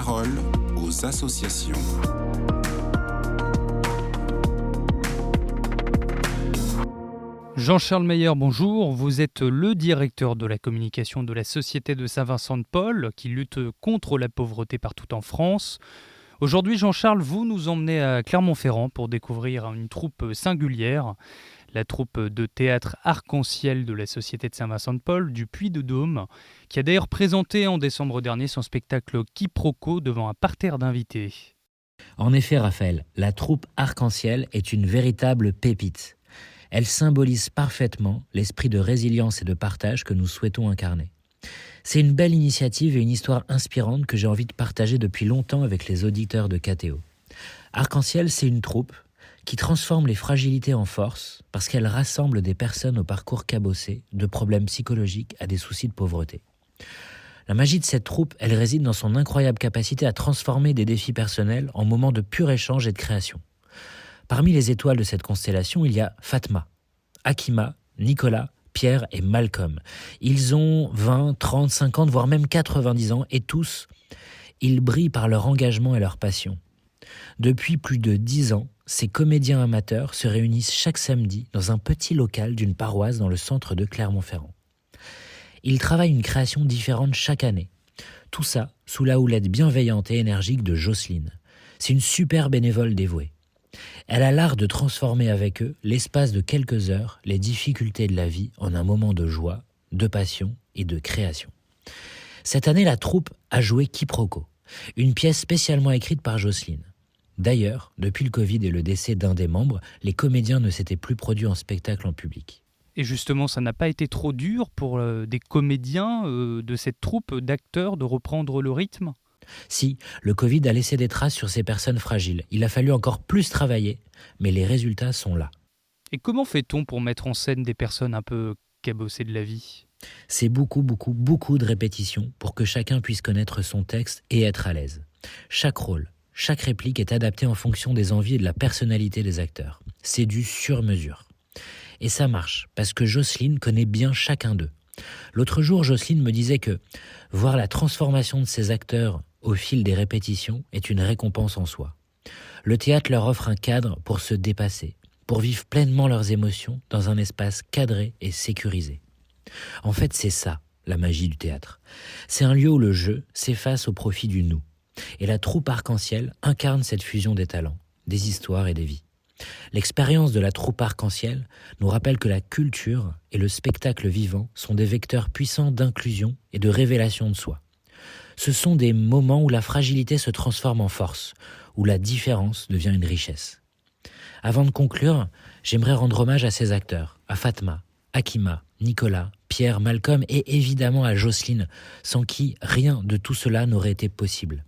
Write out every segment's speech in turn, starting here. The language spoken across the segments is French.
parole aux associations. Jean-Charles Meyer, bonjour. Vous êtes le directeur de la communication de la Société de Saint-Vincent-de-Paul qui lutte contre la pauvreté partout en France. Aujourd'hui, Jean-Charles, vous nous emmenez à Clermont-Ferrand pour découvrir une troupe singulière, la troupe de théâtre Arc-en-Ciel de la Société de Saint-Vincent-de-Paul du Puy-de-Dôme, qui a d'ailleurs présenté en décembre dernier son spectacle Quiproquo devant un parterre d'invités. En effet, Raphaël, la troupe Arc-en-Ciel est une véritable pépite. Elle symbolise parfaitement l'esprit de résilience et de partage que nous souhaitons incarner. C'est une belle initiative et une histoire inspirante que j'ai envie de partager depuis longtemps avec les auditeurs de KTO. Arc-en-Ciel, c'est une troupe qui transforme les fragilités en force parce qu'elle rassemble des personnes au parcours cabossé, de problèmes psychologiques à des soucis de pauvreté. La magie de cette troupe, elle réside dans son incroyable capacité à transformer des défis personnels en moments de pur échange et de création. Parmi les étoiles de cette constellation, il y a Fatma, Akima, Nicolas, Pierre et Malcolm. Ils ont 20, 30, 50, voire même 90 ans et tous, ils brillent par leur engagement et leur passion. Depuis plus de 10 ans, ces comédiens amateurs se réunissent chaque samedi dans un petit local d'une paroisse dans le centre de Clermont-Ferrand. Ils travaillent une création différente chaque année. Tout ça sous la houlette bienveillante et énergique de Jocelyne. C'est une super bénévole dévouée. Elle a l'art de transformer avec eux, l'espace de quelques heures, les difficultés de la vie en un moment de joie, de passion et de création. Cette année, la troupe a joué Quiproquo, une pièce spécialement écrite par Jocelyne. D'ailleurs, depuis le Covid et le décès d'un des membres, les comédiens ne s'étaient plus produits en spectacle en public. Et justement, ça n'a pas été trop dur pour des comédiens de cette troupe d'acteurs de reprendre le rythme ? Si, le Covid a laissé des traces sur ces personnes fragiles. Il a fallu encore plus travailler, mais les résultats sont là. Et comment fait-on pour mettre en scène des personnes un peu cabossées de la vie ? C'est beaucoup de répétitions pour que chacun puisse connaître son texte et être à l'aise. Chaque rôle, chaque réplique est adaptée en fonction des envies et de la personnalité des acteurs. C'est du sur-mesure. Et ça marche, parce que Jocelyne connaît bien chacun d'eux. L'autre jour, Jocelyne me disait que voir la transformation de ces acteurs au fil des répétitions est une récompense en soi. Le théâtre leur offre un cadre pour se dépasser, pour vivre pleinement leurs émotions dans un espace cadré et sécurisé. En fait, c'est ça, la magie du théâtre. C'est un lieu où le jeu s'efface au profit du nous. Et la troupe Arc-en-Ciel incarne cette fusion des talents, des histoires et des vies. L'expérience de la troupe Arc-en-Ciel nous rappelle que la culture et le spectacle vivant sont des vecteurs puissants d'inclusion et de révélation de soi. Ce sont des moments où la fragilité se transforme en force, où la différence devient une richesse. Avant de conclure, j'aimerais rendre hommage à ces acteurs, à Fatma, Akima, Nicolas, Pierre, Malcolm et évidemment à Jocelyne, sans qui rien de tout cela n'aurait été possible.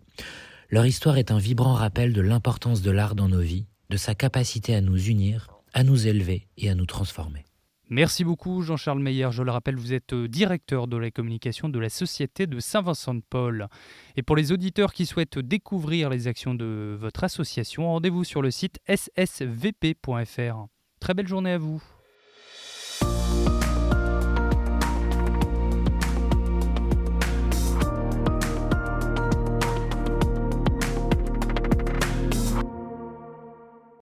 Leur histoire est un vibrant rappel de l'importance de l'art dans nos vies, de sa capacité à nous unir, à nous élever et à nous transformer. Merci beaucoup Jean-Charles Meyer. Je le rappelle, vous êtes directeur de la communication de la Société de Saint-Vincent-de-Paul. Et pour les auditeurs qui souhaitent découvrir les actions de votre association, rendez-vous sur le site ssvp.fr. Très belle journée à vous.